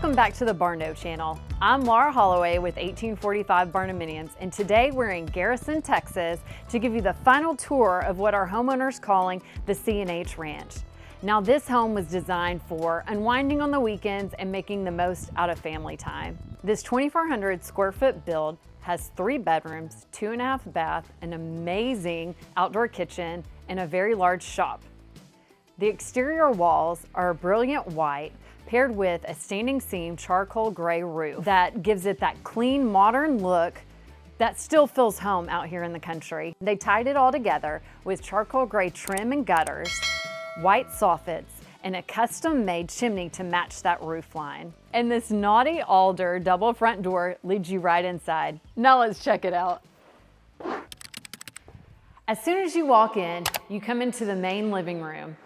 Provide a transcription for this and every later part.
Welcome back to the Barndo Channel. I'm Lara Holloway with 1845 Barndominiums, and today we're in Garrison, Texas to give you the final tour of what our homeowner's calling the CNA Ranch. Now, this home was designed for unwinding on the weekends and making the most out of family time. This 2,400 square foot build has 3 bedrooms, 2.5 baths, an amazing outdoor kitchen, and a very large shop. The exterior walls are brilliant white, paired with a standing seam charcoal gray roof that gives it that clean, modern look that still feels home out here in the country. They tied it all together with charcoal gray trim and gutters, white soffits, and a custom-made chimney to match that roof line. And this naughty alder double front door leads you right inside. Now let's check it out. As soon as you walk in, you come into the main living room.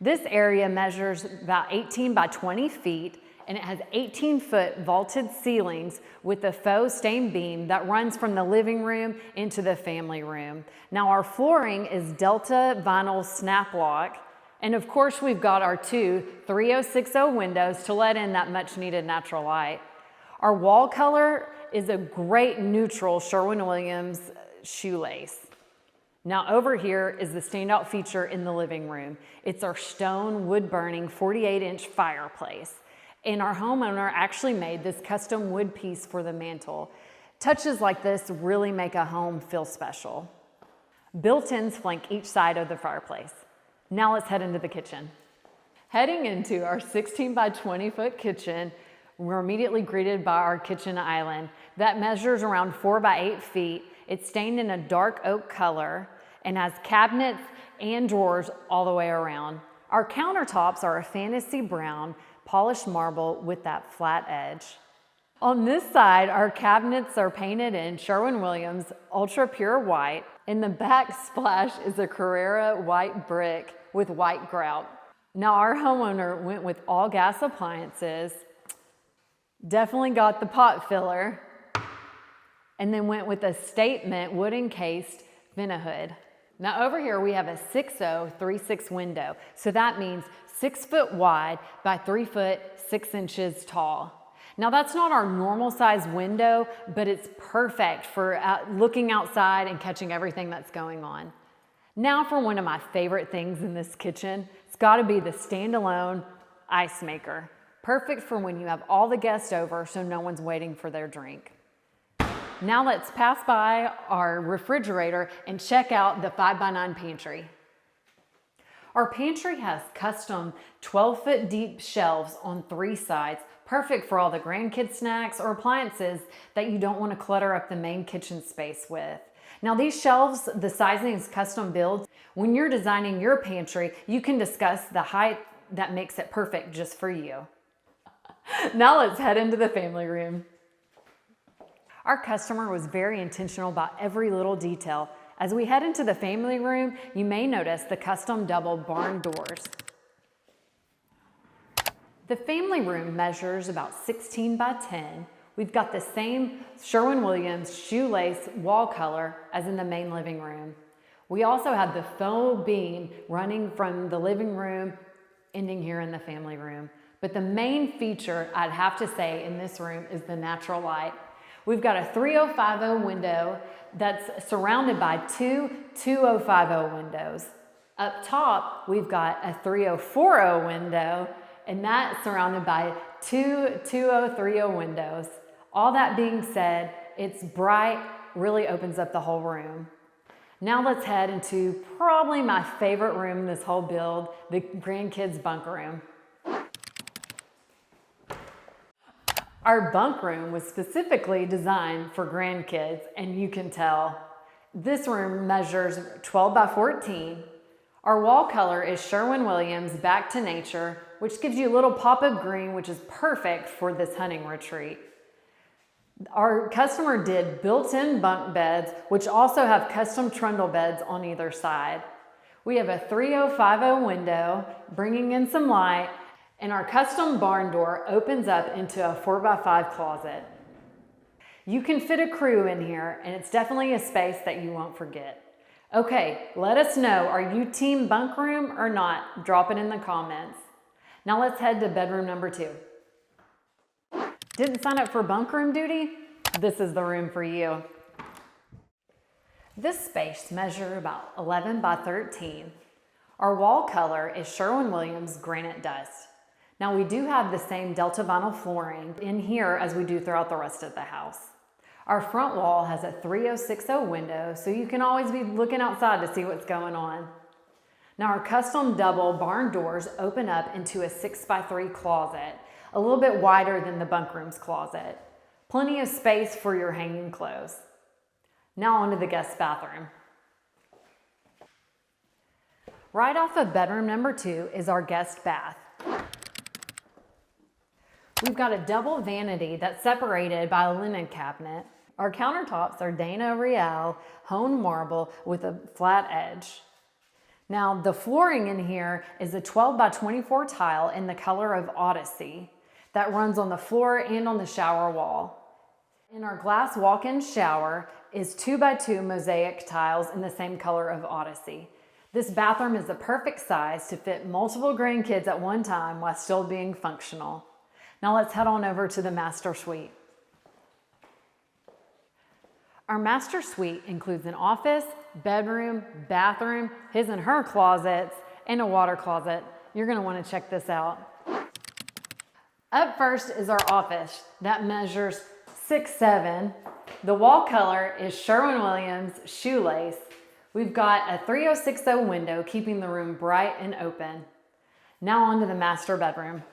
This area measures about 18 by 20 feet, and it has 18-foot vaulted ceilings with a faux stained beam that runs from the living room into the family room. Now, our flooring is Delta vinyl snap lock, and of course we've got our 2 3060 windows to let in that much needed natural light. Our wall color is a great neutral Sherwin Williams shoelace. Now over here is the standout feature in the living room. It's our stone wood-burning 48-inch fireplace. And our homeowner actually made this custom wood piece for the mantle. Touches like this really make a home feel special. Built-ins flank each side of the fireplace. Now let's head into the kitchen. Heading into our 16 by 20 foot kitchen, we're immediately greeted by our kitchen island that measures around 4 by 8 feet. It's stained in a dark oak color and has cabinets and drawers all the way around. Our countertops are a fantasy brown polished marble with that flat edge. On this side, our cabinets are painted in Sherwin Williams ultra pure white, and the backsplash is a Carrera white brick with white grout. Now, our homeowner went with all gas appliances, definitely got the pot filler, and then went with a statement wood encased vent-a-hood. Now over here we have a 6.036 window. So that means 6 foot wide by 3 foot 6 inches tall. Now that's not our normal size window, but it's perfect for looking outside and catching everything that's going on. Now for one of my favorite things in this kitchen, it's gotta be the standalone ice maker. Perfect for when you have all the guests over so no one's waiting for their drink. Now let's pass by our refrigerator and check out the 5 by 9 pantry. Our pantry has custom 12-foot deep shelves on 3 sides, perfect for all the grandkids snacks or appliances that you don't want to clutter up the main kitchen space with. Now these shelves, the sizing is custom built. When you're designing your pantry, you can discuss the height that makes it perfect just for you. Now let's head into the family room. Our customer was very intentional about every little detail. As we head into the family room, you may notice the custom double barn doors. The family room measures about 16 by 10. We've got the same Sherwin Williams shoelace wall color as in the main living room. We also have the faux beam running from the living room, ending here in the family room. But the main feature I'd have to say in this room is the natural light. We've got a 3050 window that's surrounded by 2 2050 windows. Up top, we've got a 3040 window, and that's surrounded by 2 2030 windows. All that being said, it's bright, really opens up the whole room. Now let's head into probably my favorite room in this whole build, the grandkids bunk room. Our bunk room was specifically designed for grandkids, and you can tell. This room measures 12 by 14. Our wall color is Sherwin Williams Back to Nature, which gives you a little pop of green, which is perfect for this hunting retreat. Our customer did built-in bunk beds, which also have custom trundle beds on either side. We have a 3050 window, bringing in some light, and our custom barn door opens up into a 4 by 5 closet. You can fit a crew in here, and it's definitely a space that you won't forget. Okay, let us know, are you team bunk room or not? Drop it in the comments. Now let's head to bedroom number 2. Didn't sign up for bunk room duty? This is the room for you. This space measures about 11 by 13. Our wall color is Sherwin Williams Granite Dust. Now we do have the same Delta vinyl flooring in here as we do throughout the rest of the house. Our front wall has a 3060 window, so you can always be looking outside to see what's going on. Now our custom double barn doors open up into a 6x3 closet, a little bit wider than the bunk room's closet. Plenty of space for your hanging clothes. Now onto the guest bathroom. Right off of bedroom number 2 is our guest bath. We've got a double vanity that's separated by a linen cabinet. Our countertops are Dana Real honed marble with a flat edge. Now the flooring in here is a 12 by 24 tile in the color of Odyssey that runs on the floor and on the shower wall. In our glass walk-in shower is 2 by 2 mosaic tiles in the same color of Odyssey. This bathroom is the perfect size to fit multiple grandkids at one time while still being functional. Now let's head on over to the master suite. Our master suite includes an office, bedroom, bathroom, his and her closets, and a water closet. You're going to want to check this out. Up first is our office that measures 6'7". The wall color is Sherwin Williams Shoelace. We've got a 3060 window keeping the room bright and open. Now on to the master bedroom.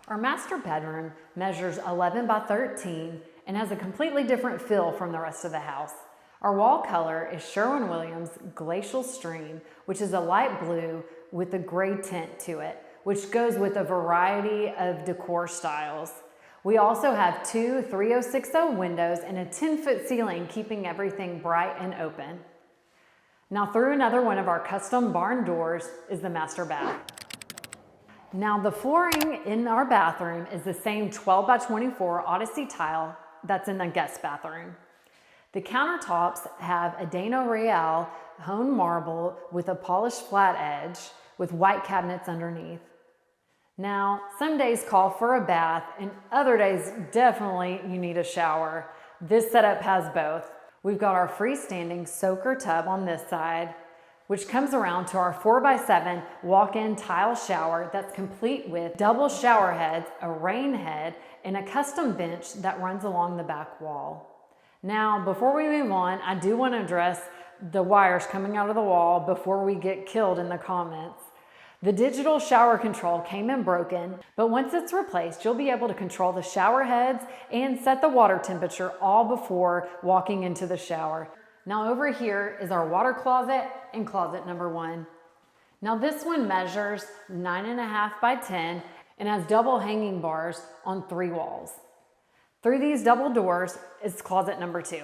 Our master bedroom measures 11 by 13 and has a completely different feel from the rest of the house. Our wall color is Sherwin Williams Glacial Stream, which is a light blue with a gray tint to it, which goes with a variety of decor styles. We also have 2 3060 windows and a 10-foot ceiling keeping everything bright and open. Now through another one of our custom barn doors is the master bath. Now the flooring in our bathroom is the same 12 by 24 Odyssey tile that's in the guest bathroom. The countertops have a Dana Real honed marble with a polished flat edge with white cabinets underneath. Now, some days call for a bath and other days definitely you need a shower. This setup has both. We've got our freestanding soaker tub on this side, which comes around to our 4x7 walk-in tile shower that's complete with double shower heads, a rain head, and a custom bench that runs along the back wall. Now, before we move on, I do want to address the wires coming out of the wall before we get killed in the comments. The digital shower control came in broken, but once it's replaced, you'll be able to control the shower heads and set the water temperature all before walking into the shower. Now over here is our water closet and closet number 1. Now this one measures 9.5 by 10 and has double hanging bars on 3 walls. Through these double doors is closet number 2.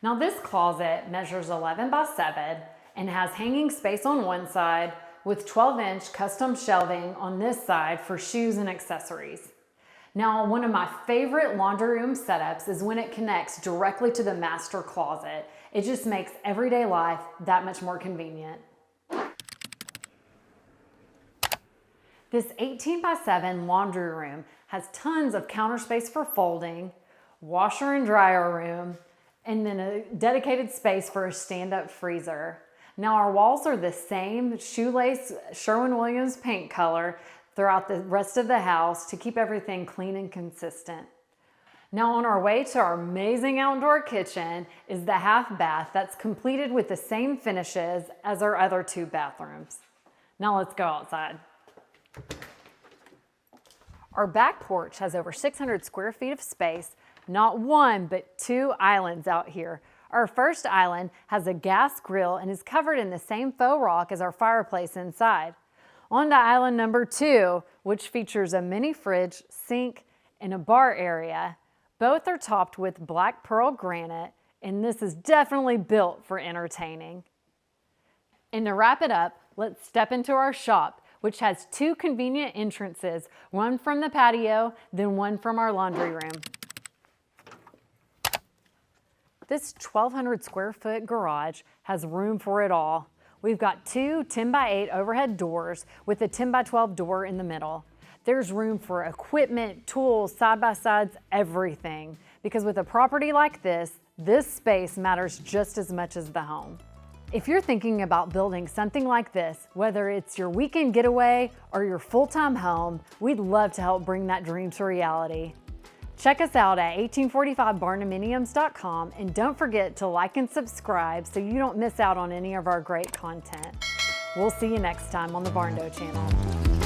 Now this closet measures 11 by 7 and has hanging space on one side with 12-inch custom shelving on this side for shoes and accessories. Now, one of my favorite laundry room setups is when it connects directly to the master closet. It just makes everyday life that much more convenient. This 18 by 7 laundry room has tons of counter space for folding, washer and dryer room, and then a dedicated space for a stand-up freezer. Now our walls are the same shoelace Sherwin Williams paint color throughout the rest of the house to keep everything clean and consistent. Now on our way to our amazing outdoor kitchen is the half bath that's completed with the same finishes as our other 2 bathrooms. Now let's go outside. Our back porch has over 600 square feet of space, not 1 but 2 islands out here. Our first island has a gas grill and is covered in the same faux rock as our fireplace inside. On to island number 2, which features a mini fridge, sink, and a bar area. Both are topped with black pearl granite, and this is definitely built for entertaining. And to wrap it up, let's step into our shop, which has 2 convenient entrances, one from the patio, then one from our laundry room. This 1,200 square foot garage has room for it all. We've got two 10x8 overhead doors with a 10x12 door in the middle. There's room for equipment, tools, side-by-sides, everything. Because with a property like this space matters just as much as the home. If you're thinking about building something like this, whether it's your weekend getaway or your full-time home, we'd love to help bring that dream to reality. Check us out at 1845barndominiums.com and don't forget to like and subscribe so you don't miss out on any of our great content. We'll see you next time on the Barndo Channel.